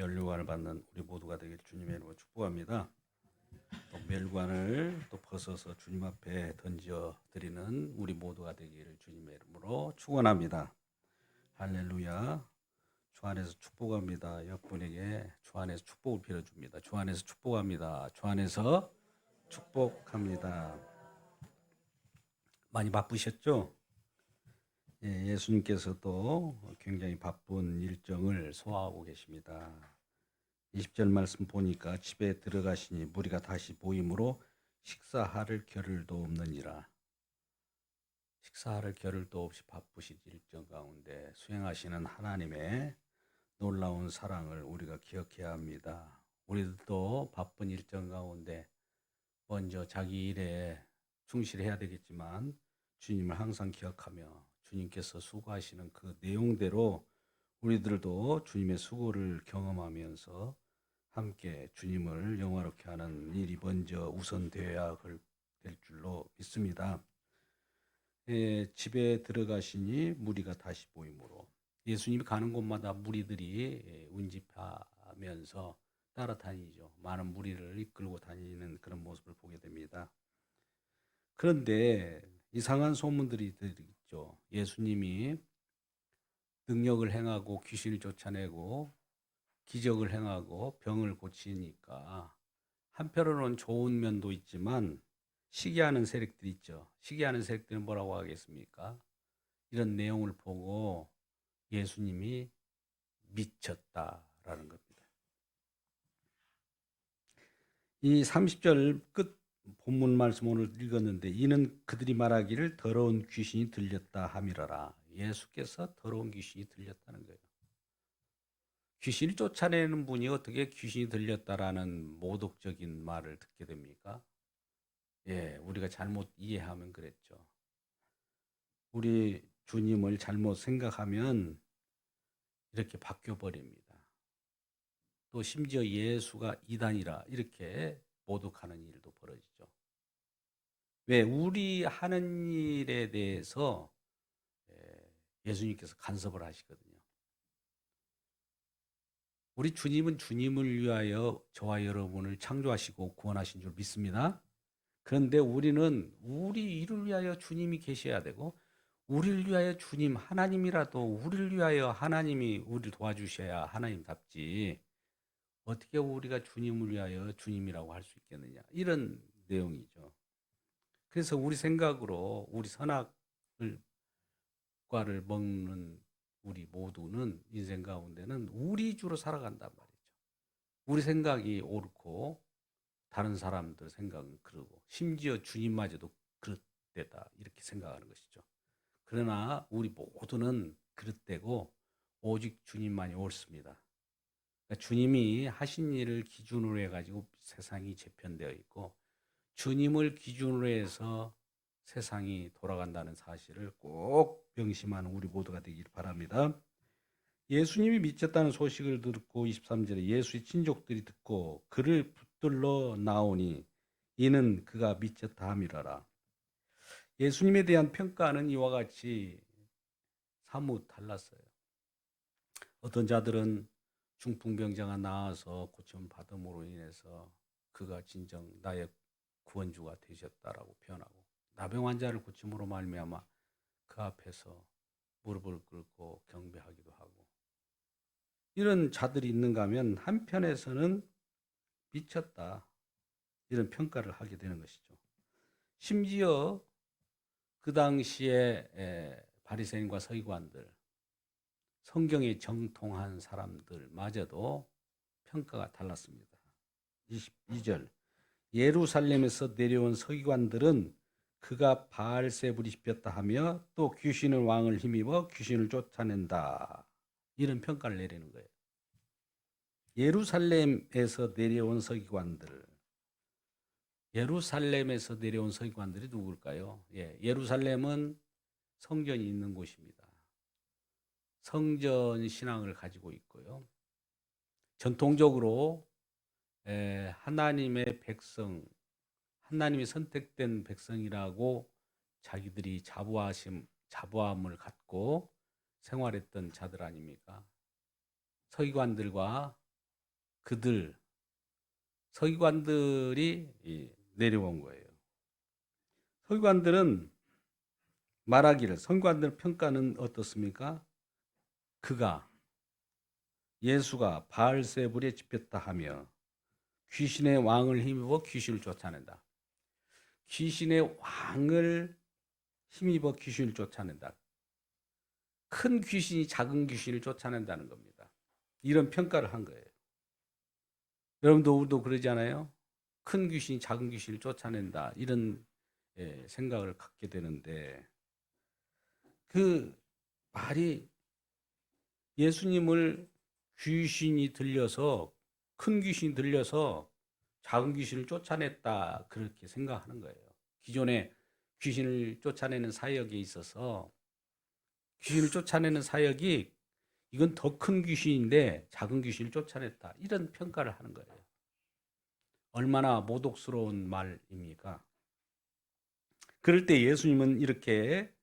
멸류관을 받는 우리 모두가 되길 주님의 이름으로 축복합니다. 또 멸관을 또 벗어서 주님 앞에 던져 드리는 우리 모두가 되기를 주님의 이름으로 축원합니다. 할렐루야. 주 안에서 축복합니다. 옆분에게 주 안에서 축복을 빌어줍니다. 주 안에서 축복합니다. 주 안에서 축복합니다. 많이 바쁘셨죠? 예수님께서도 굉장히 바쁜 일정을 소화하고 계십니다. 20절 말씀 보니까 집에 들어가시니 무리가 다시 모임으로 식사할 겨를도 없느니라. 식사할 겨를도 없이 바쁘신 일정 가운데 수행하시는 하나님의 놀라운 사랑을 우리가 기억해야 합니다. 우리도 바쁜 일정 가운데 먼저 자기 일에 충실해야 되겠지만 주님을 항상 기억하며 주님께서 수고하시는 그 내용대로 우리들도 주님의 수고를 경험하면서 함께 주님을 영화롭게 하는 일이 먼저 우선되어야 될 줄로 믿습니다. 집에 들어가시니 무리가 다시 모임으로 예수님이 가는 곳마다 무리들이 운집하면서 따라다니죠. 많은 무리를 이끌고 다니는 그런 모습을 보게 됩니다. 그런데 이상한 소문들이 있죠. 예수님이 능력을 행하고 귀신을 쫓아내고 기적을 행하고 병을 고치니까 한편으로는 좋은 면도 있지만 시기하는 세력들이 있죠. 시기하는 세력들은 뭐라고 하겠습니까? 이런 내용을 보고 예수님이 미쳤다라는 겁니다. 이 30절 끝 본문 말씀 오늘 읽었는데 이는 그들이 말하기를 더러운 귀신이 들렸다 함이라라. 예수께서 더러운 귀신이 들렸다는 거예요. 귀신을 쫓아내는 분이 어떻게 귀신이 들렸다라는 모독적인 말을 듣게 됩니까? 우리가 잘못 이해하면 그랬죠. 우리 주님을 잘못 생각하면 이렇게 바뀌어 버립니다. 또 심지어 예수가 이단이라 이렇게 모독하는 일도 벌어지죠. 왜? 우리 하는 일에 대해서 예수님께서 간섭을 하시거든요. 우리 주님은 주님을 위하여 저와 여러분을 창조하시고 구원하신 줄 믿습니다. 그런데 우리는 우리 일을 위하여 주님이 계셔야 되고 우리를 위하여 주님 하나님이라도 우리를 위하여 하나님이 우리를 도와주셔야 하나님답지 어떻게 우리가 주님을 위하여 주님이라고 할 수 있겠느냐 이런 내용이죠. 그래서 우리 생각으로 우리 선악과를 먹는 우리 모두는 인생 가운데는 우리 주로 살아간단 말이죠. 우리 생각이 옳고 다른 사람들 생각은 그러고 심지어 주님마저도 그릇되다 이렇게 생각하는 것이죠. 그러나 우리 모두는 그릇되고 오직 주님만이 옳습니다. 그러니까 주님이 하신 일을 기준으로 해가지고 세상이 재편되어 있고 주님을 기준으로 해서 세상이 돌아간다는 사실을 꼭 명심하는 우리 모두가 되길 바랍니다. 예수님이 미쳤다는 소식을 듣고 23절에 예수의 친족들이 듣고 그를 붙들러 나오니 이는 그가 미쳤다 함이라라. 예수님에 대한 평가는 이와 같이 사뭇 달랐어요. 어떤 자들은 중풍병자가 나와서 고침 받음으로 인해서 그가 진정 나의 구원주가 되셨다라고 표현하고 나병 환자를 고침으로 말미암아 그 앞에서 무릎을 꿇고 경배하기도 하고 이런 자들이 있는가 하면 한편에서는 미쳤다 이런 평가를 하게 되는 것이죠. 심지어 그 당시에 바리새인과 서기관들 성경에 정통한 사람들마저도 평가가 달랐습니다. 22절 예루살렘에서 내려온 서기관들은 그가 바알세불이 씹혔다 하며 또 귀신을 왕을 힘입어 귀신을 쫓아낸다 이런 평가를 내리는 거예요. 예루살렘에서 내려온 서기관들 예루살렘에서 내려온 서기관들이 누굴까요? 예루살렘은 성전이 있는 곳입니다. 성전 신앙을 가지고 있고요. 전통적으로 하나님의 백성, 하나님이 선택된 백성이라고 자기들이 자부함을 갖고 생활했던 자들 아닙니까? 서기관들과 그들 서기관들이 내려온 거예요. 서기관들은 말하기를, 서기관들 평가는 어떻습니까? 예수가 바알세불에 집혔다 하며 귀신의 왕을 힘입어 귀신을 쫓아낸다. 귀신의 왕을 힘입어 귀신을 쫓아낸다. 큰 귀신이 작은 귀신을 쫓아낸다는 겁니다. 이런 평가를 한 거예요. 여러분도 그러지 않아요? 큰 귀신이 작은 귀신을 쫓아낸다. 이런 생각을 갖게 되는데, 그 말이 예수님을 귀신이 들려서, 큰 귀신이 들려서 작은 귀신을 쫓아냈다, 그렇게 생각하는 거예요. 기존에 귀신을 쫓아내는 사역에 있어서 귀신을 쫓아내는 사역이 이건 더 큰 귀신인데 작은 귀신을 쫓아냈다, 이런 평가를 하는 거예요. 얼마나 모독스러운 말입니까? 그럴 때 예수님은 이렇게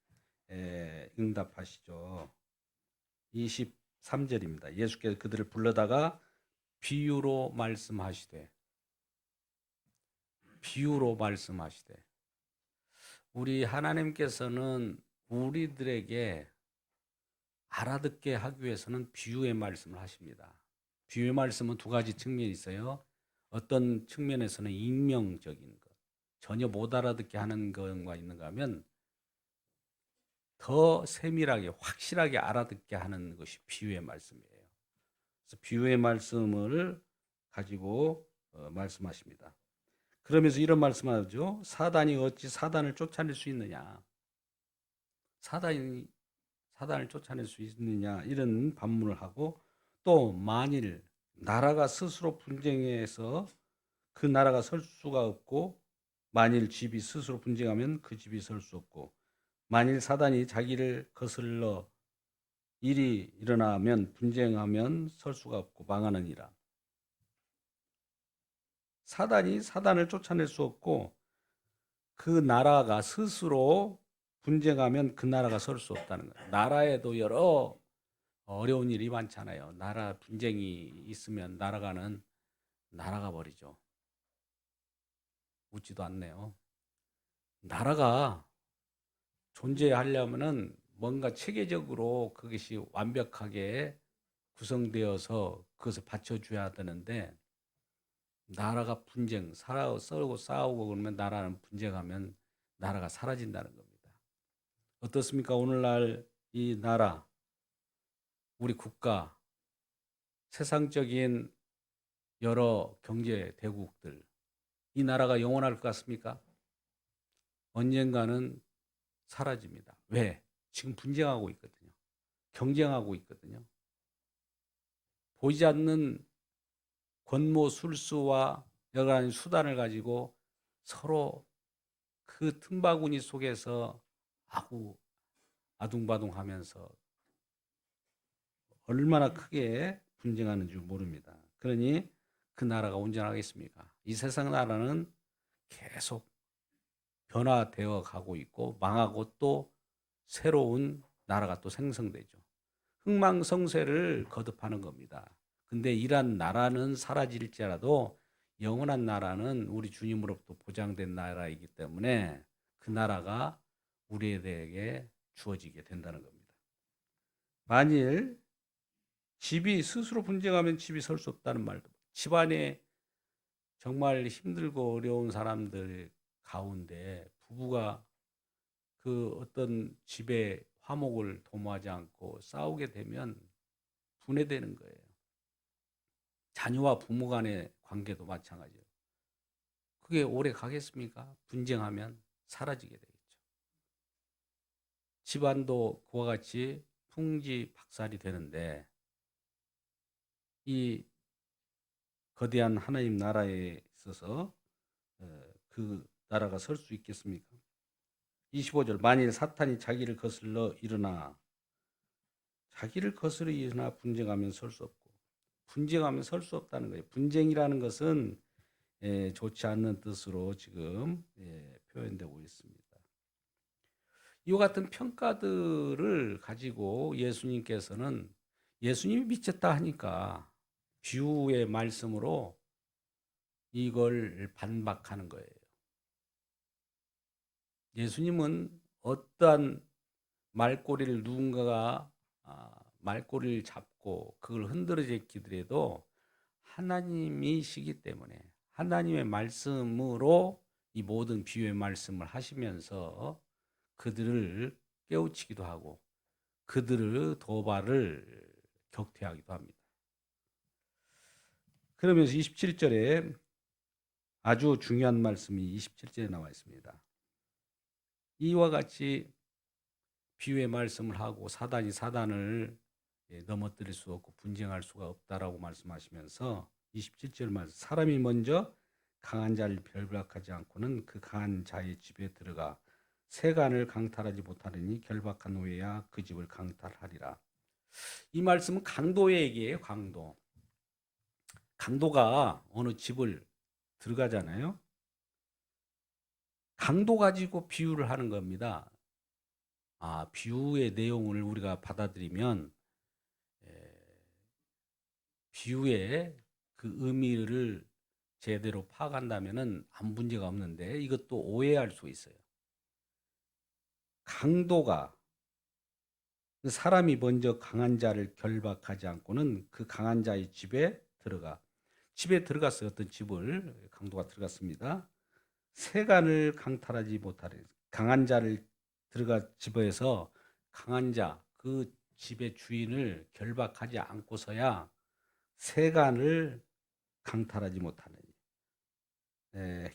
응답하시죠. 23절입니다. 예수께서 그들을 불러다가 비유로 말씀하시되, 우리 하나님께서는 우리들에게 알아듣게 하기 위해서는 비유의 말씀을 하십니다. 비유의 말씀은 두 가지 측면이 있어요. 어떤 측면에서는 익명적인 것, 전혀 못 알아듣게 하는 것과 있는가 하면 더 세밀하게 확실하게 알아듣게 하는 것이 비유의 말씀이에요. 그래서 비유의 말씀을 가지고 말씀하십니다. 그러면서 이런 말씀하죠. 사단이 어찌 사단을 쫓아낼 수 있느냐? 사단을 쫓아낼 수 있느냐? 이런 반문을 하고, 또 만일 나라가 스스로 분쟁해서 그 나라가 설 수가 없고, 만일 집이 스스로 분쟁하면 그 집이 설 수 없고, 만일 사단이 자기를 거슬러 일이 일어나면 분쟁하면 설 수가 없고 망하느니라. 사단이 사단을 쫓아낼 수 없고, 그 나라가 스스로 분쟁하면 그 나라가 설 수 없다는 거예요. 나라에도 여러 어려운 일이 많잖아요. 나라 분쟁이 있으면 나라가 버리죠. 웃지도 않네요. 나라가 존재하려면은 뭔가 체계적으로 그것이 완벽하게 구성되어서 그것을 받쳐줘야 되는데, 나라가 분쟁, 싸우고 그러면, 나라는 분쟁하면 나라가 사라진다는 겁니다. 어떻습니까? 오늘날 이 나라, 우리 국가, 세상적인 여러 경제 대국들, 이 나라가 영원할 것 같습니까? 언젠가는 사라집니다. 왜? 지금 분쟁하고 있거든요. 경쟁하고 있거든요. 보이지 않는 권모술수와 여러 가지 수단을 가지고 서로 그 틈바구니 속에서 아둥바둥하면서 얼마나 크게 분쟁하는지 모릅니다. 그러니 그 나라가 온전하겠습니까? 이 세상 나라는 계속 변화되어 가고 있고 망하고 또 새로운 나라가 또 생성되죠. 흥망성쇠를 거듭하는 겁니다. 근데 이러한 나라는 사라질지라도 영원한 나라는 우리 주님으로부터 보장된 나라이기 때문에 그 나라가 우리에게 주어지게 된다는 겁니다. 만일 집이 스스로 분쟁하면 집이 설 수 없다는 말도, 집안에 정말 힘들고 어려운 사람들 가운데 부부가 그 어떤 집의 화목을 도모하지 않고 싸우게 되면 분해되는 거예요. 자녀와 부모 간의 관계도 마찬가지예요. 그게 오래 가겠습니까? 분쟁하면 사라지게 되겠죠. 집안도 그와 같이 풍지박살이 되는데, 이 거대한 하나님 나라에 있어서 그 나라가 설 수 있겠습니까? 25절, 만일 사탄이 자기를 거슬러 일어나 분쟁하면 설 수 없고, 분쟁하면 설 수 없다는 거예요. 분쟁이라는 것은 좋지 않는 뜻으로 지금 표현되고 있습니다. 이와 같은 평가들을 가지고 예수님께서는, 예수님이 미쳤다 하니까 비유의 말씀으로 이걸 반박하는 거예요. 예수님은 어떠한 말꼬리를 누군가가 말꼬리를 잡고 그걸 흔들어 제끼더라도 하나님이시기 때문에 하나님의 말씀으로 이 모든 비유의 말씀을 하시면서 그들을 깨우치기도 하고 그들의 도발을 격퇴하기도 합니다. 그러면서 27절에 아주 중요한 말씀이 27절에 나와 있습니다. 이와 같이 비유의 말씀을 하고 사단이 사단을 넘어뜨릴 수 없고 분쟁할 수가 없다라고 말씀하시면서 27절 말씀, 사람이 먼저 강한 자를 결박하지 않고는 그 강한 자의 집에 들어가 세간을 강탈하지 못하느니 결박한 후에야 그 집을 강탈하리라. 이 말씀은 강도의 얘기예요. 강도가 어느 집을 들어가잖아요. 강도 가지고 비유를 하는 겁니다. 비유의 내용을 우리가 받아들이면 비유의 그 의미를 제대로 파악한다면은 아무 문제가 없는데 이것도 오해할 수 있어요. 강도가 사람이 먼저 강한 자를 결박하지 않고는 그 강한 자의 집에 들어갔어요. 어떤 집을 강도가 들어갔습니다. 세간을 강탈하지 못하리. 강한 자를 들어가 집에서 강한 자, 그 집의 주인을 결박하지 않고서야 세간을 강탈하지 못하느니.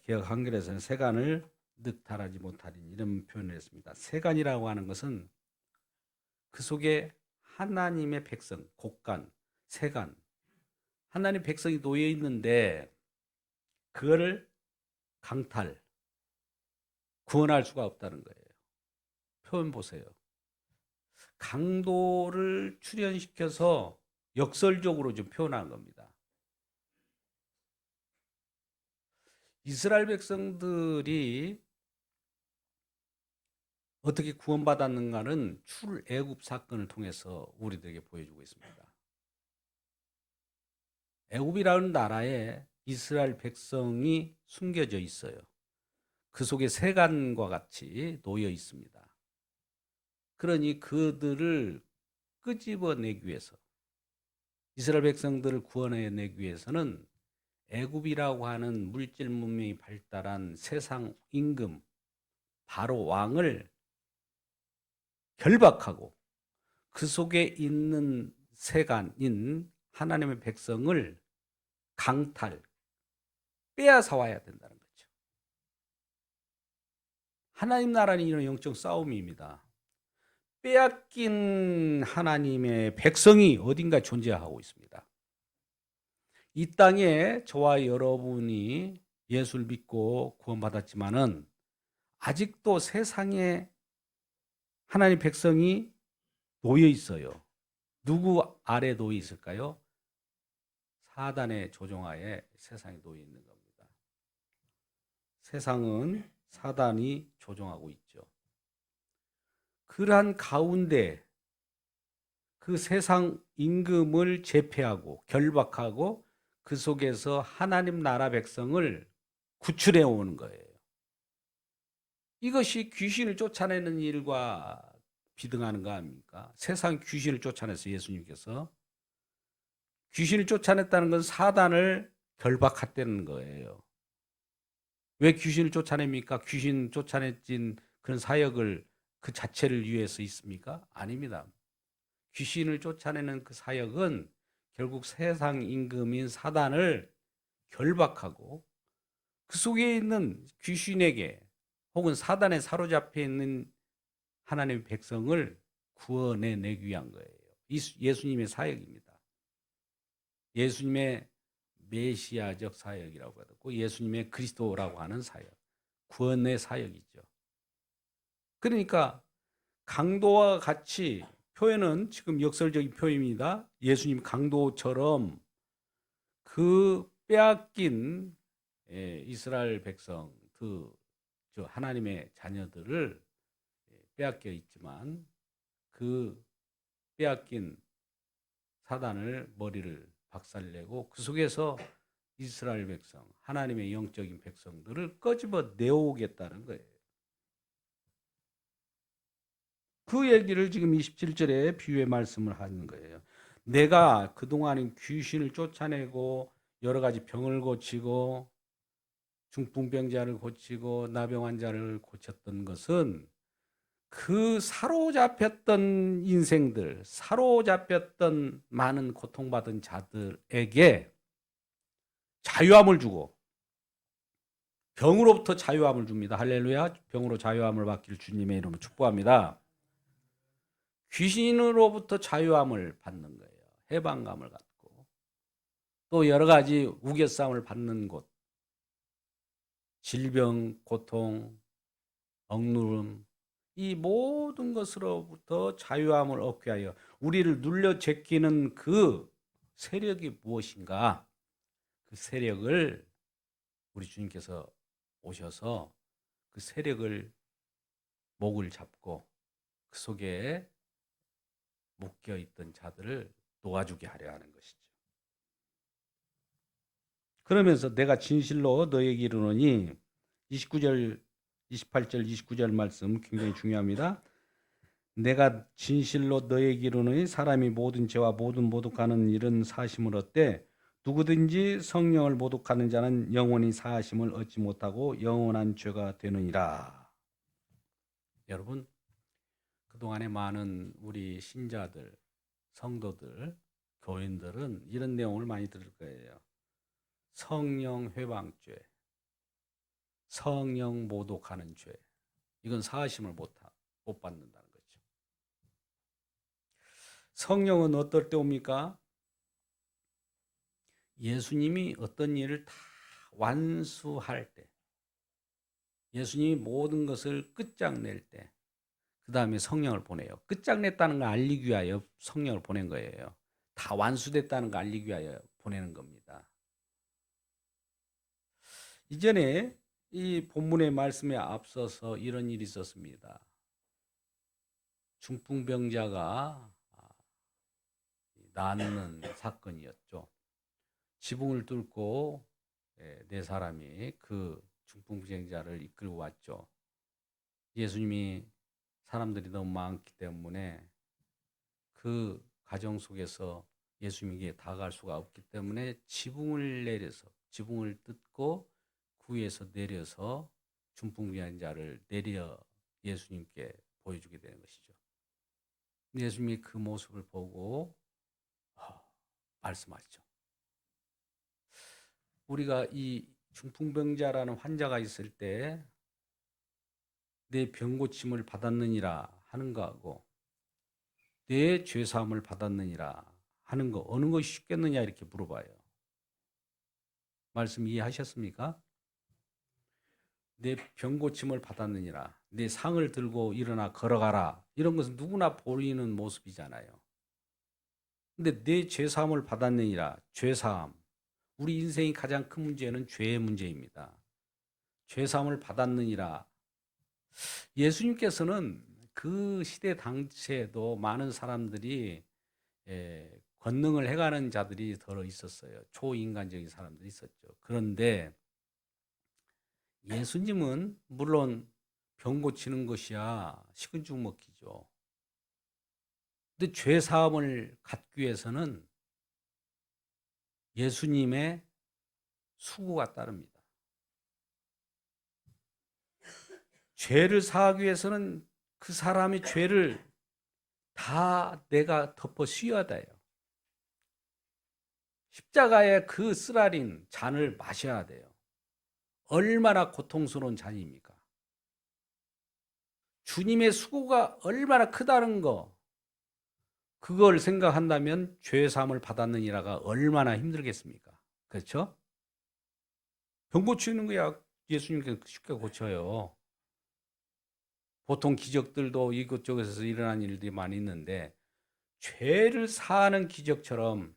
개역 한글에서는 세간을 늑탈하지 못하리니 이런 표현을 했습니다. 세간이라고 하는 것은 그 속에 하나님의 백성, 곡간, 세간, 하나님 백성이 놓여 있는데 그거를 강탈, 구원할 수가 없다는 거예요. 표현 보세요. 강도를 출현시켜서 역설적으로 좀 표현한 겁니다. 이스라엘 백성들이 어떻게 구원받았는가는 출애굽 사건을 통해서 우리들에게 보여주고 있습니다. 애굽이라는 나라에 이스라엘 백성이 숨겨져 있어요. 그 속에 세간과 같이 놓여 있습니다. 그러니 그들을 끄집어내기 위해서 이스라엘 백성들을 구원해내기 위해서는 애굽이라고 하는 물질 문명이 발달한 세상 임금 바로 왕을 결박하고 그 속에 있는 세간인 하나님의 백성을 강탈, 빼앗아 와야 된다는 거죠. 하나님 나라는 이런 영적 싸움입니다. 빼앗긴 하나님의 백성이 어딘가 존재하고 있습니다. 이 땅에 저와 여러분이 예수를 믿고 구원받았지만은 아직도 세상에 하나님 백성이 놓여 있어요. 누구 아래 놓여 있을까요? 사단의 조종하에 세상에 놓여 있는 겁니다. 세상은 사단이 조종하고 있죠. 그러한 가운데 그 세상 임금을 제패하고 결박하고 그 속에서 하나님 나라 백성을 구출해 오는 거예요. 이것이 귀신을 쫓아내는 일과 비등하는 거 아닙니까? 세상 귀신을 쫓아냈어요. 예수님께서. 귀신을 쫓아냈다는 건 사단을 결박했다는 거예요. 왜 귀신을 쫓아냅니까? 귀신 쫓아내진 그런 사역을 그 자체를 위해서 있습니까? 아닙니다. 귀신을 쫓아내는 그 사역은 결국 세상 임금인 사단을 결박하고 그 속에 있는 귀신에게 혹은 사단에 사로잡혀 있는 하나님의 백성을 구원해내기 위한 거예요. 예수님의 사역입니다. 예수님의 메시아적 사역이라고 하고 예수님의 그리스도라고 하는 사역, 구원의 사역이죠. 그러니까 강도와 같이 표현은 지금 역설적인 표현입니다. 예수님 강도처럼 그 빼앗긴 이스라엘 백성, 저 하나님의 자녀들을 빼앗겨 있지만 그 빼앗긴 사단을 머리를 박살내고 그 속에서 이스라엘 백성, 하나님의 영적인 백성들을 끄집어 내오겠다는 거예요. 그 얘기를 지금 27절에 비유의 말씀을 하는 거예요. 내가 그동안 귀신을 쫓아내고 여러 가지 병을 고치고 중풍병자를 고치고 나병 환자를 고쳤던 것은 그 사로잡혔던 인생들, 사로잡혔던 많은 고통받은 자들에게 자유함을 주고 병으로부터 자유함을 줍니다. 할렐루야. 병으로 자유함을 받기를 주님의 이름으로 축복합니다. 귀신으로부터 자유함을 받는 거예요. 해방감을 갖고 또 여러 가지 우겨싸움을 받는 곳, 질병, 고통, 억누름 이 모든 것으로부터 자유함을 얻게 하여 우리를 눌려 제끼는 그 세력이 무엇인가? 그 세력을 우리 주님께서 오셔서 그 세력을 목을 잡고 그 속에 묶여 있던 자들을 놓아주게 하려 하는 것이죠. 그러면서 내가 진실로 너에게 이르노니 28절 29절 말씀 굉장히 중요합니다. 내가 진실로 너에게 이르노니 사람이 모든 죄와 모든 모독하는 일은 사심을 얻되 누구든지 성령을 모독하는 자는 영원히 사심을 얻지 못하고 영원한 죄가 되느니라. 여러분, 그동안에 많은 우리 신자들, 성도들, 교인들은 이런 내용을 많이 들을 거예요. 성령 회방죄, 성령 모독하는 죄, 이건 사하심을 못 받는다는 거죠. 성령은 어떨 때 옵니까? 예수님이 어떤 일을 다 완수할 때, 예수님이 모든 것을 끝장낼 때, 그 다음에 성령을 보내요. 끝장냈다는 걸 알리기 위하여 성령을 보낸 거예요. 다 완수됐다는 걸 알리기 위하여 보내는 겁니다. 이전에 이 본문의 말씀에 앞서서 이런 일이 있었습니다. 중풍병자가 낫는 사건이었죠. 지붕을 뚫고 네 사람이 그 중풍병자를 이끌고 왔죠. 예수님이 사람들이 너무 많기 때문에 그 가정 속에서 예수님에게 다가갈 수가 없기 때문에 지붕을 내려서 지붕을 뜯고 그 위에서 내려서 중풍병자를 내려 예수님께 보여주게 되는 것이죠. 예수님이 그 모습을 보고 말씀하시죠. 우리가 이 중풍병자라는 환자가 있을 때 내 병 고침을 받았느니라 하는 거하고 내 죄 사함을 받았느니라 하는 거 어느 것이 쉽겠느냐 이렇게 물어봐요. 말씀 이해하셨습니까? 내 병 고침을 받았느니라, 내 상을 들고 일어나 걸어가라, 이런 것은 누구나 보이는 모습이잖아요. 근데 내 죄 사함을 받았느니라, 죄 사함. 우리 인생이 가장 큰 문제는 죄의 문제입니다. 죄 사함을 받았느니라. 예수님께서는 그 시대 당시에도 많은 사람들이 권능을 해가는 자들이 더 있었어요. 초인간적인 사람들이 있었죠. 그런데 예수님은 물론 병 고치는 것이야 식은 죽 먹기죠. 근데 죄 사함을 갖기 위해서는 예수님의 수고가 따릅니다. 죄를 사하기 위해서는 그 사람의 죄를 다 내가 덮어 씌워야 돼요. 십자가의 그 쓰라린 잔을 마셔야 돼요. 얼마나 고통스러운 잔입니까? 주님의 수고가 얼마나 크다는 거, 그걸 생각한다면 죄 사함을 받았느니라가 얼마나 힘들겠습니까? 그렇죠? 병 고치는 거야 예수님께서 쉽게 고쳐요. 보통 기적들도 이곳저곳에서 일어난 일들이 많이 있는데 죄를 사하는 기적처럼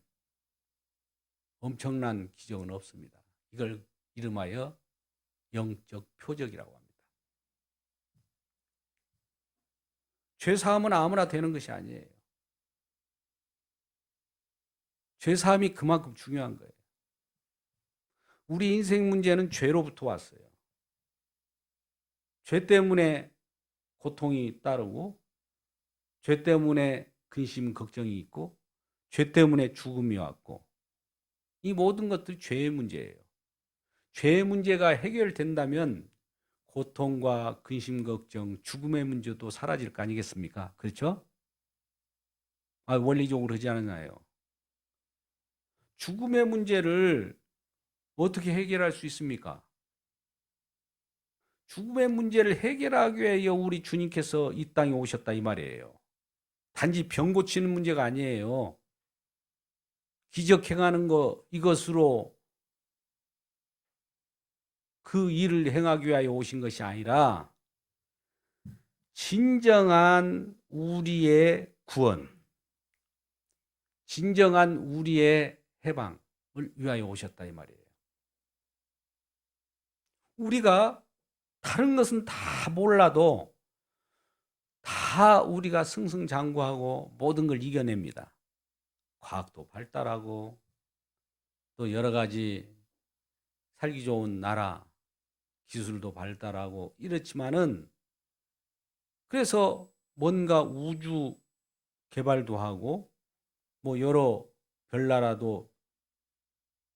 엄청난 기적은 없습니다. 이걸 이름하여 영적 표적이라고 합니다. 죄 사함은 아무나 되는 것이 아니에요. 죄사함이 그만큼 중요한 거예요. 우리 인생 문제는 죄로부터 왔어요. 죄 때문에 고통이 따르고, 죄 때문에 근심, 걱정이 있고, 죄 때문에 죽음이 왔고, 이 모든 것들이 죄의 문제예요. 죄의 문제가 해결된다면 고통과 근심, 걱정, 죽음의 문제도 사라질 거 아니겠습니까? 그렇죠? 원리적으로 하지 않나요? 죽음의 문제를 어떻게 해결할 수 있습니까? 죽음의 문제를 해결하기 위해 우리 주님께서 이 땅에 오셨다 이 말이에요. 단지 병 고치는 문제가 아니에요. 기적 행하는 거 이것으로 그 일을 행하기 위하여 오신 것이 아니라 진정한 우리의 구원, 진정한 우리의 해방을 위하여 오셨다 이 말이에요. 우리가 다른 것은 다 몰라도 다 우리가 승승장구하고 모든 걸 이겨냅니다. 과학도 발달하고 또 여러 가지 살기 좋은 나라 기술도 발달하고 이렇지만은 그래서 뭔가 우주 개발도 하고 뭐 여러 별나라도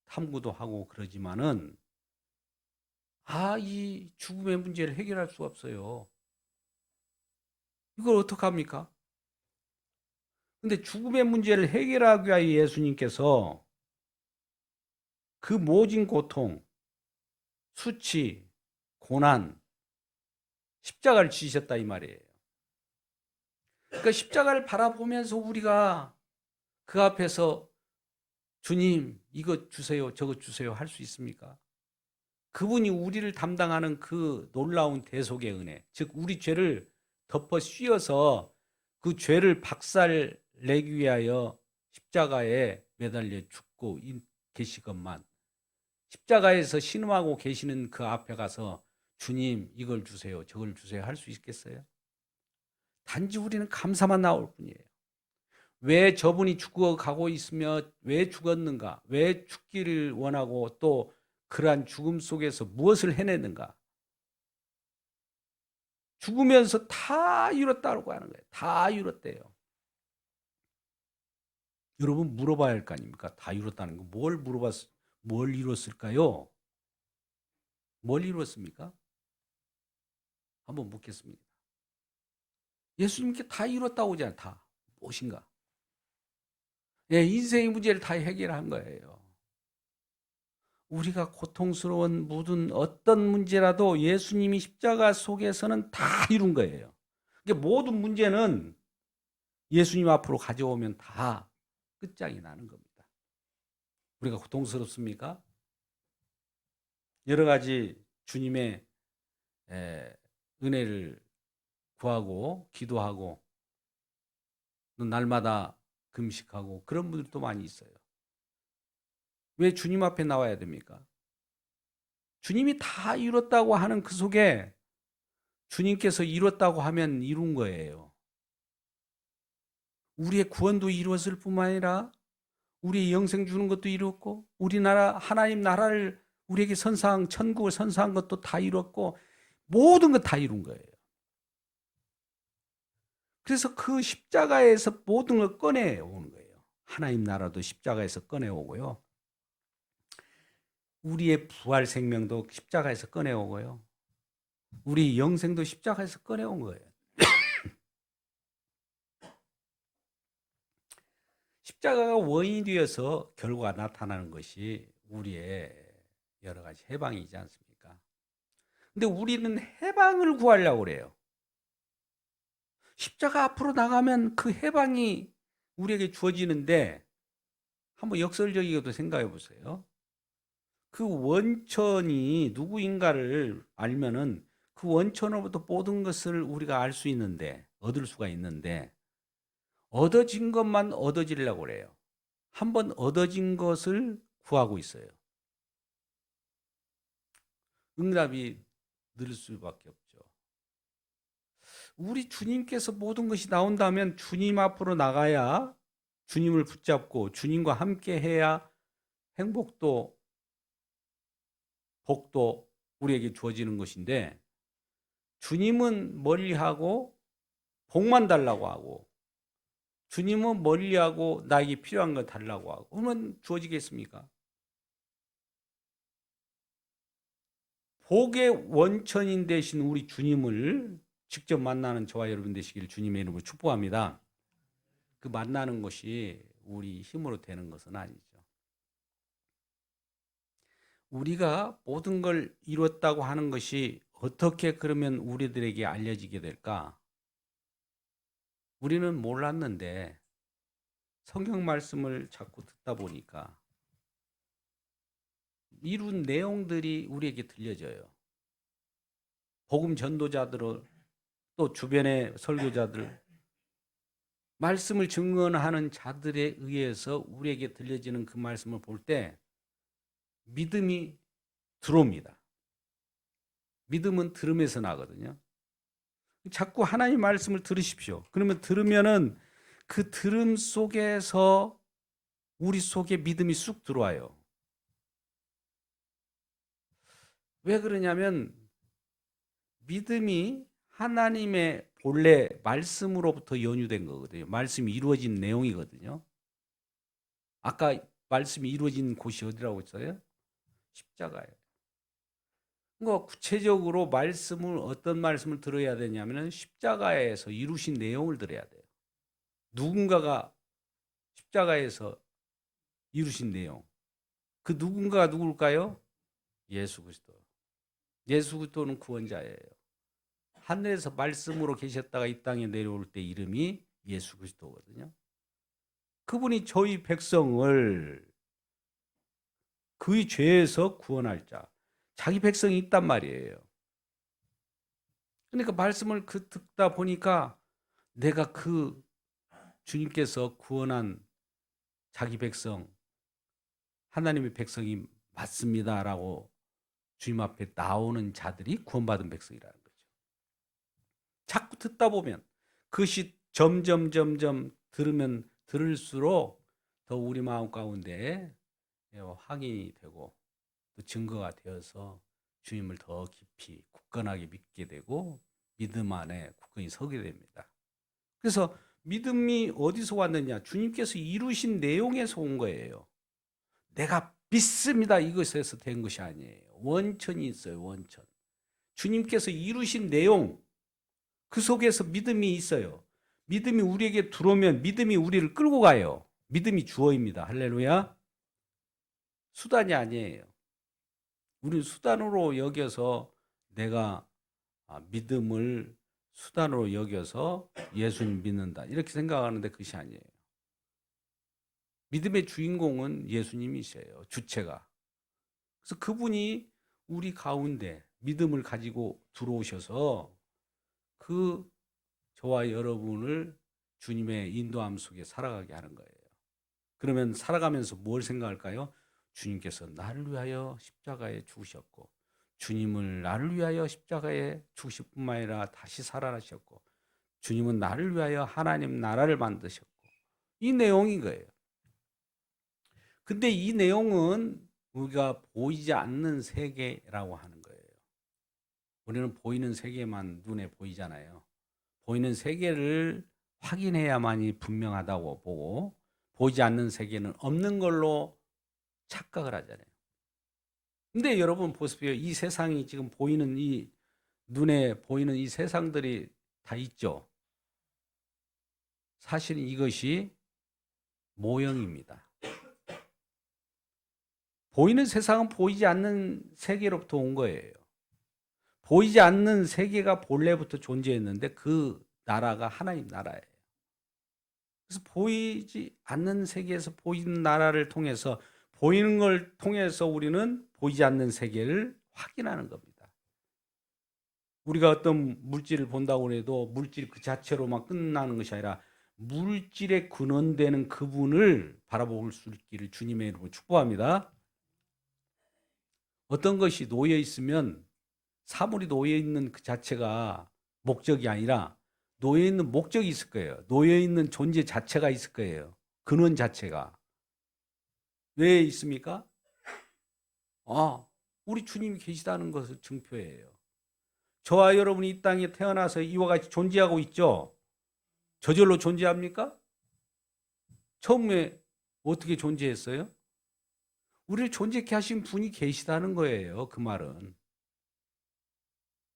탐구도 하고 그러지만은 이 죽음의 문제를 해결할 수가 없어요. 이걸 어떡합니까? 근데 죽음의 문제를 해결하기 위하여 예수님께서 그 모진 고통, 수치, 고난, 십자가를 지셨다 이 말이에요. 그러니까 십자가를 바라보면서 우리가 그 앞에서 주님 이것 주세요 저것 주세요 할 수 있습니까? 그분이 우리를 담당하는 그 놀라운 대속의 은혜, 즉 우리 죄를 덮어 씌워서 그 죄를 박살내기 위하여 십자가에 매달려 죽고 계시건만 십자가에서 신음하고 계시는 그 앞에 가서 주님 이걸 주세요 저걸 주세요 할 수 있겠어요? 단지 우리는 감사만 나올 뿐이에요. 왜 저분이 죽어가고 있으며 왜 죽었는가, 왜 죽기를 원하고 또 그러한 죽음 속에서 무엇을 해내는가. 죽으면서 다 이뤘다고 하는 거예요. 다 이뤘대요. 여러분 물어봐야 할 거 아닙니까? 다 이뤘다는 거. 뭘 이뤘을까요? 뭘 이뤘습니까? 한번 묻겠습니다. 예수님께 다 이뤘다고 하잖아요. 다. 무엇인가? 인생의 문제를 다 해결한 거예요. 우리가 고통스러운 모든 어떤 문제라도 예수님이 십자가 속에서는 다 이룬 거예요. 그러니까 모든 문제는 예수님 앞으로 가져오면 다 끝장이 나는 겁니다. 우리가 고통스럽습니까? 여러 가지 주님의 은혜를 구하고 기도하고 날마다 금식하고 그런 분들도 많이 있어요. 왜 주님 앞에 나와야 됩니까? 주님이 다 이뤘다고 하는 그 속에 주님께서 이뤘다고 하면 이룬 거예요. 우리의 구원도 이루었을 뿐만 아니라 우리의 영생 주는 것도 이루었고 우리나라 하나님 나라를 우리에게 선사한 천국을 선사한 것도 다 이루었고 모든 것 다 이룬 거예요. 그래서 그 십자가에서 모든 걸 꺼내오는 거예요. 하나님 나라도 십자가에서 꺼내오고요. 우리의 부활 생명도 십자가에서 꺼내오고요. 우리 영생도 십자가에서 꺼내온 거예요. 십자가가 원인이 되어서 결과가 나타나는 것이 우리의 여러 가지 해방이지 않습니까? 근데 우리는 해방을 구하려고 그래요. 십자가 앞으로 나가면 그 해방이 우리에게 주어지는데 한번 역설적이게도 생각해 보세요. 그 원천이 누구인가를 알면은 그 원천으로부터 모든 것을 우리가 알 수 있는데 얻을 수가 있는데 얻어진 것만 얻어지려고 그래요. 한번 얻어진 것을 구하고 있어요. 응답이 늘 수밖에 없죠. 우리 주님께서 모든 것이 나온다면 주님 앞으로 나가야 주님을 붙잡고 주님과 함께 해야 행복도 복도 우리에게 주어지는 것인데, 주님은 멀리하고 복만 달라고 하고, 주님은 멀리하고 나에게 필요한 거 달라고 하고, 그러면 주어지겠습니까? 복의 원천인 되신 우리 주님을 직접 만나는 저와 여러분 되시기를 주님의 이름으로 축복합니다. 그 만나는 것이 우리 힘으로 되는 것은 아니죠. 우리가 모든 걸 이뤘다고 하는 것이 어떻게 그러면 우리들에게 알려지게 될까? 우리는 몰랐는데 성경 말씀을 자꾸 듣다 보니까 이룬 내용들이 우리에게 들려져요. 복음 전도자들을, 또 주변의 설교자들, 말씀을 증언하는 자들에 의해서 우리에게 들려지는 그 말씀을 볼 때 믿음이 들어옵니다. 믿음은 들음에서 나거든요. 자꾸 하나님 말씀을 들으십시오. 그러면 들으면은 그 들음 속에서 우리 속에 믿음이 쑥 들어와요. 왜 그러냐면 믿음이 하나님의 본래 말씀으로부터 연유된 거거든요. 말씀이 이루어진 내용이거든요. 아까 말씀이 이루어진 곳이 어디라고 했어요? 십자가예요. 그러니까 구체적으로 말씀을, 어떤 말씀을 들어야 되냐면 십자가에서 이루신 내용을 들어야 돼요. 누군가가 십자가에서 이루신 내용. 그 누군가가 누굴까요? 예수 그리스도. 예수 그리스도는 구원자예요. 하늘에서 말씀으로 계셨다가 이 땅에 내려올 때 이름이 예수 그리스도거든요. 그분이 저희 백성을 그의 죄에서 구원할 자, 자기 백성이 있단 말이에요. 그러니까 말씀을 듣다 보니까 내가 그 주님께서 구원한 자기 백성, 하나님의 백성이 맞습니다라고 주님 앞에 나오는 자들이 구원받은 백성이라는 거죠. 자꾸 듣다 보면 그것이 점점 들으면 들을수록 더 우리 마음 가운데 확인이 되고 또 증거가 되어서 주님을 더 깊이 굳건하게 믿게 되고 믿음 안에 굳건히 서게 됩니다. 그래서 믿음이 어디서 왔느냐? 주님께서 이루신 내용에서 온 거예요. 내가 믿습니다, 이것에서 된 것이 아니에요. 원천이 있어요. 원천. 주님께서 이루신 내용, 그 속에서 믿음이 있어요. 믿음이 우리에게 들어오면 믿음이 우리를 끌고 가요. 믿음이 주어입니다. 할렐루야. 수단이 아니에요. 우리는 수단으로 여겨서 내가 믿음을 수단으로 여겨서 예수님 믿는다, 이렇게 생각하는데 그것이 아니에요. 믿음의 주인공은 예수님이세요. 주체가. 그래서 그분이 우리 가운데 믿음을 가지고 들어오셔서 그 저와 여러분을 주님의 인도함 속에 살아가게 하는 거예요. 그러면 살아가면서 뭘 생각할까요? 주님께서 나를 위하여 십자가에 죽으셨고, 주님을 나를 위하여 십자가에 죽으실 뿐만 아니라 다시 살아나셨고, 주님은 나를 위하여 하나님 나라를 만드셨고, 이 내용인 거예요. 근데 이 내용은 우리가 보이지 않는 세계라고 하는 거예요. 우리는 보이는 세계만 눈에 보이잖아요. 보이는 세계를 확인해야만이 분명하다고 보고, 보이지 않는 세계는 없는 걸로 착각을 하잖아요. 근데 여러분 보세요. 이 세상이 지금 보이는, 이 눈에 보이는 이 세상들이 다 있죠. 사실은 이것이 모형입니다. 보이는 세상은 보이지 않는 세계로부터 온 거예요. 보이지 않는 세계가 본래부터 존재했는데 그 나라가 하나님 나라예요. 그래서 보이지 않는 세계에서 보이는 나라를 통해서, 보이는 걸 통해서 우리는 보이지 않는 세계를 확인하는 겁니다. 우리가 어떤 물질을 본다고 해도 물질 그 자체로만 끝나는 것이 아니라 물질의 근원되는 그분을 바라볼 수 있기를 주님의 이름으로 축복합니다. 어떤 것이 놓여 있으면, 사물이 놓여 있는 그 자체가 목적이 아니라 놓여 있는 목적이 있을 거예요. 놓여 있는 존재 자체가 있을 거예요. 근원 자체가 왜 있습니까? 우리 주님이 계시다는 것을 증표해요. 저와 여러분이 이 땅에 태어나서 이와 같이 존재하고 있죠? 저절로 존재합니까? 처음에 어떻게 존재했어요? 우리를 존재케 하신 분이 계시다는 거예요. 그 말은.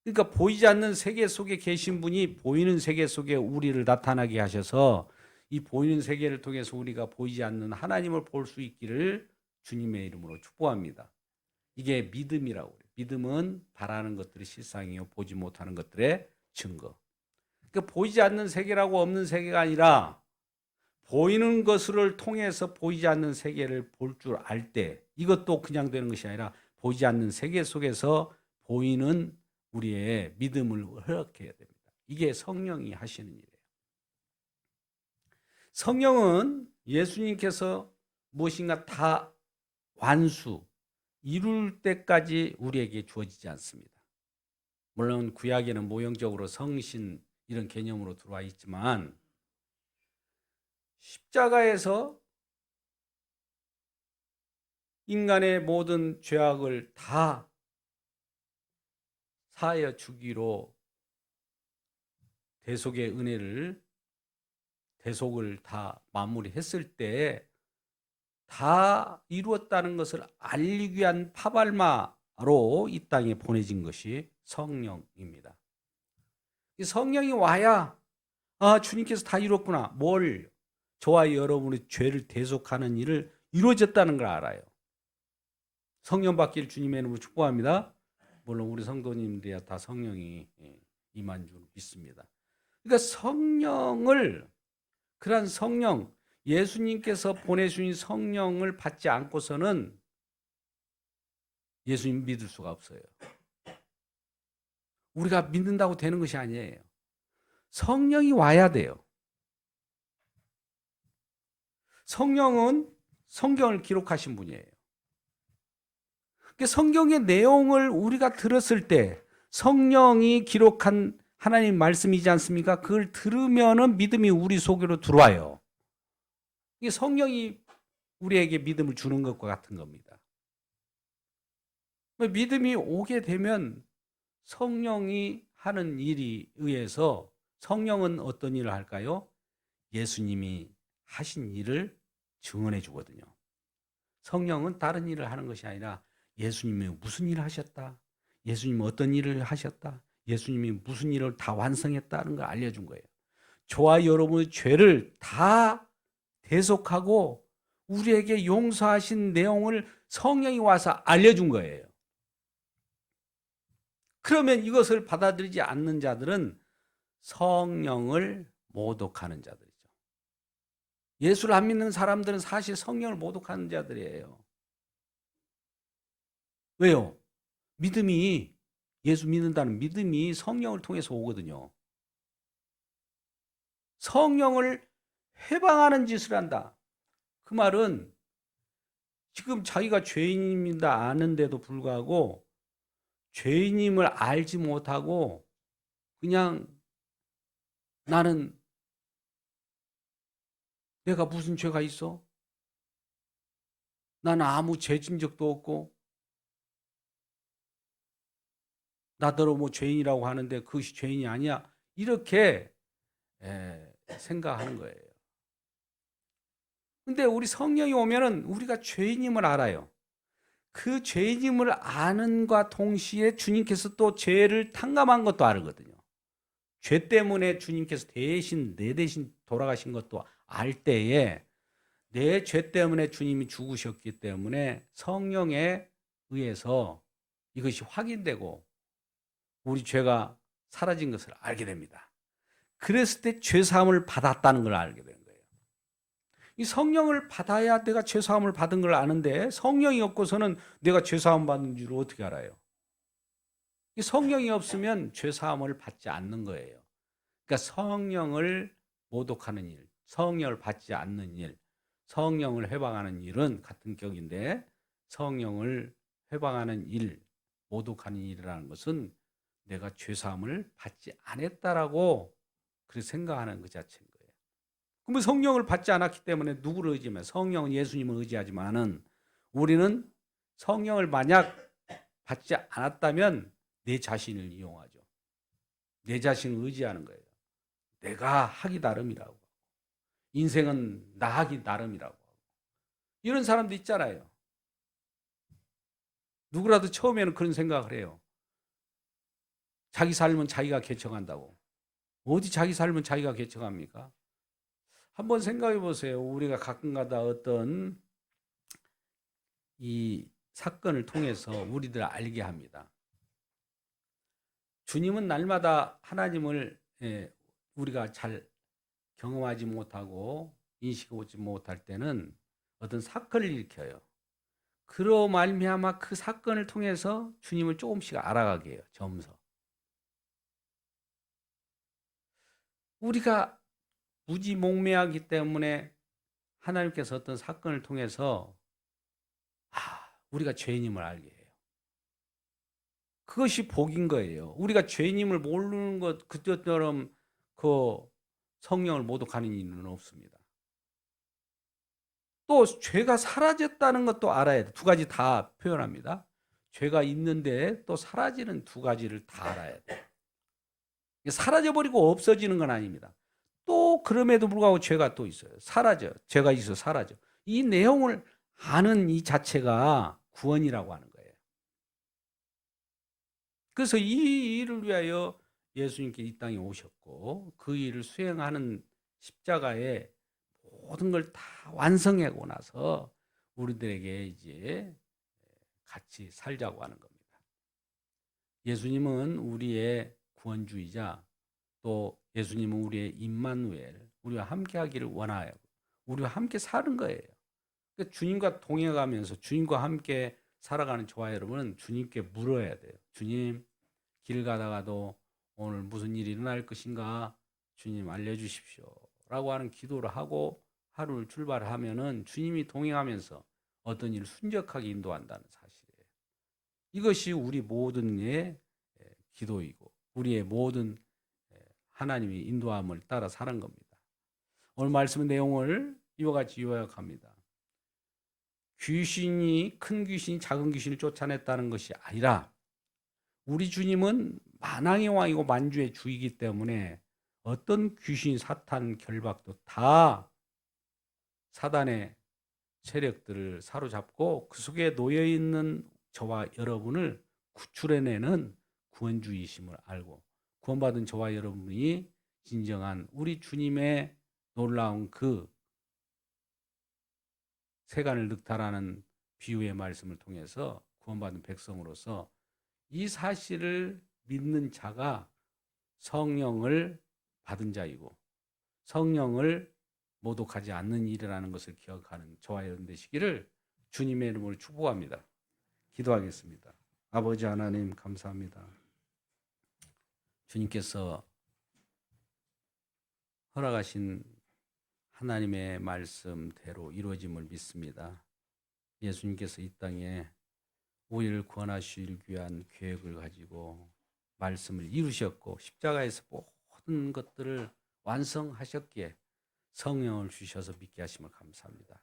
그러니까 보이지 않는 세계 속에 계신 분이 보이는 세계 속에 우리를 나타나게 하셔서 이 보이는 세계를 통해서 우리가 보이지 않는 하나님을 볼 수 있기를 주님의 이름으로 축복합니다. 이게 믿음이라고 그래요. 믿음은 바라는 것들이 실상이요 보지 못하는 것들의 증거. 그러니까 보이지 않는 세계라고 없는 세계가 아니라 보이는 것을 통해서 보이지 않는 세계를 볼 줄 알 때 이것도 그냥 되는 것이 아니라 보이지 않는 세계 속에서 보이는 우리의 믿음을 허락해야 됩니다. 이게 성령이 하시는 일이에요. 성령은 예수님께서 무엇인가 다 완수, 이룰 때까지 우리에게 주어지지 않습니다. 물론 구약에는 모형적으로 성신 이런 개념으로 들어와 있지만 십자가에서 인간의 모든 죄악을 다 사하여 주기로 대속의 은혜를 대속을 다 마무리했을 때 다 이루었다는 것을 알리기 위한 파발마로 이 땅에 보내진 것이 성령입니다. 이 성령이 와야 주님께서 다 이뤘구나. 뭘? 저와 여러분의 죄를 대속하는 일을 이루어졌다는 걸 알아요. 성령 받기를 주님의 이름으로 축복합니다. 물론 우리 성도님들이야 다 성령이 임한 줄 믿습니다. 그러니까 성령을 그런 성령 예수님께서 보내주신 성령을 받지 않고서는 예수님 믿을 수가 없어요. 우리가 믿는다고 되는 것이 아니에요. 성령이 와야 돼요. 성령은 성경을 기록하신 분이에요. 성경의 내용을 우리가 들었을 때 성령이 기록한 하나님 말씀이지 않습니까? 그걸 들으면은 믿음이 우리 속으로 들어와요. 이게 성령이 우리에게 믿음을 주는 것과 같은 겁니다. 믿음이 오게 되면 성령이 하는 일에 의해서 성령은 어떤 일을 할까요? 예수님이 하신 일을 증언해 주거든요. 성령은 다른 일을 하는 것이 아니라 예수님이 무슨 일을 하셨다. 예수님이 어떤 일을 하셨다. 예수님이 무슨 일을 다 완성했다는 걸 알려준 거예요. 저와 여러분의 죄를 다 대속하고 우리에게 용서하신 내용을 성령이 와서 알려준 거예요. 그러면 이것을 받아들이지 않는 자들은 성령을 모독하는 자들이죠. 예수를 안 믿는 사람들은 사실 성령을 모독하는 자들이에요. 왜요? 믿음이 예수 믿는다는 믿음이 성령을 통해서 오거든요. 성령을 해방하는 짓을 한다. 그 말은 지금 자기가 죄인입니다 아는데도 불구하고 죄인임을 알지 못하고 그냥 나는 내가 무슨 죄가 있어? 나는 아무 죄진 적도 없고 나더러 뭐 죄인이라고 하는데 그것이 죄인이 아니야. 이렇게 생각하는 거예요. 근데 우리 성령이 오면은 우리가 죄인임을 알아요. 그 죄인임을 아는과 동시에 주님께서 또 죄를 탕감한 것도 알거든요. 죄 때문에 주님께서 내 대신 돌아가신 것도 알 때에 내 죄 때문에 주님이 죽으셨기 때문에 성령에 의해서 이것이 확인되고 우리 죄가 사라진 것을 알게 됩니다. 그랬을 때 죄사함을 받았다는 걸 알게 되는 거예요. 이 성령을 받아야 내가 죄사함을 받은 걸 아는데 성령이 없고서는 내가 죄사함 받는 줄 어떻게 알아요? 이 성령이 없으면 죄사함을 받지 않는 거예요. 그러니까 성령을 모독하는 일, 성령을 받지 않는 일, 성령을 해방하는 일은 같은 격인데 성령을 해방하는 일, 모독하는 일이라는 것은 내가 죄사함을 받지 않았다라고 그렇게 생각하는 것 자체인 거예요. 그러면 성령을 받지 않았기 때문에 누구를 의지하면 성령은 예수님을 의지하지만은 우리는 성령을 만약 받지 않았다면 내 자신을 이용하죠. 내 자신을 의지하는 거예요. 내가 하기 나름이라고. 인생은 나 하기 나름이라고. 이런 사람도 있잖아요. 누구라도 처음에는 그런 생각을 해요. 자기 삶은 자기가 개척한다고. 어디 자기 삶은 자기가 개척합니까? 한번 생각해 보세요. 우리가 가끔가다 어떤 이 사건을 통해서 우리들 알게 합니다. 주님은 날마다 하나님을 우리가 잘 경험하지 못하고 인식하지 못할 때는 어떤 사건을 일으켜요. 그로 말미암아 그 사건을 통해서 주님을 조금씩 알아가게 해요. 점서. 우리가 무지몽매하기 때문에 하나님께서 어떤 사건을 통해서 우리가 죄인임을 알게 해요. 그것이 복인 거예요. 우리가 죄인임을 모르는 것 그때처럼 그 성령을 모독하는 일은 없습니다. 또 죄가 사라졌다는 것도 알아야 돼. 두 가지 다 표현합니다. 죄가 있는데 또 사라지는 두 가지를 다 알아야 돼. 사라져버리고 없어지는 건 아닙니다. 또 그럼에도 불구하고 죄가 또 있어요. 사라져. 죄가 있어 사라져. 이 내용을 아는 이 자체가 구원이라고 하는 거예요. 그래서 이 일을 위하여 예수님께 이 땅에 오셨고 그 일을 수행하는 십자가에 모든 걸 다 완성하고 나서 우리들에게 이제 같이 살자고 하는 겁니다. 예수님은 우리의 구원주의자, 또 예수님은 우리의 임마누엘, 우리와 함께 하기를 원하여 우리와 함께 사는 거예요. 그러니까 주님과 동행하면서 주님과 함께 살아가는 저와 여러분은 주님께 물어야 돼요. 주님, 길 가다가도 오늘 무슨 일이 일어날 것인가 주님 알려주십시오 라고 하는 기도를 하고 하루를 출발하면은 주님이 동행하면서 어떤 일을 순적하게 인도한다는 사실이에요. 이것이 우리 모든의 기도이고 우리의 모든 하나님의 인도함을 따라 사는 겁니다. 오늘 말씀의 내용을 이와 같이 요약합니다. 큰 귀신이 작은 귀신을 쫓아냈다는 것이 아니라 우리 주님은 만왕의 왕이고 만주의 주이기 때문에 어떤 귀신, 사탄, 결박도 다 사단의 세력들을 사로잡고 그 속에 놓여있는 저와 여러분을 구출해내는 구원주이심을 알고 구원받은 저와 여러분이 진정한 우리 주님의 놀라운 그 세간을 늑탈하는 비유의 말씀을 통해서 구원받은 백성으로서 이 사실을 믿는 자가 성령을 받은 자이고 성령을 모독하지 않는 일이라는 것을 기억하는 저와 여러분 되시기를 주님의 이름으로 축복합니다. 기도하겠습니다. 아버지 하나님 감사합니다. 주님께서 허락하신 하나님의 말씀대로 이루어짐을 믿습니다. 예수님께서 이 땅에 우리를 구원하시기 위한 계획을 가지고 말씀을 이루셨고 십자가에서 모든 것들을 완성하셨기에 성령을 주셔서 믿게 하심을 감사합니다.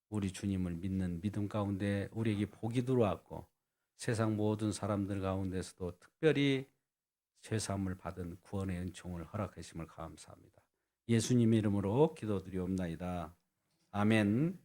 우리 주님을 믿는 믿음 가운데 우리에게 복이 들어왔고 세상 모든 사람들 가운데서도 특별히 죄사함을 받은 구원의 은총을 허락하심을 감사합니다. 예수님의 이름으로 기도드리옵나이다. 아멘.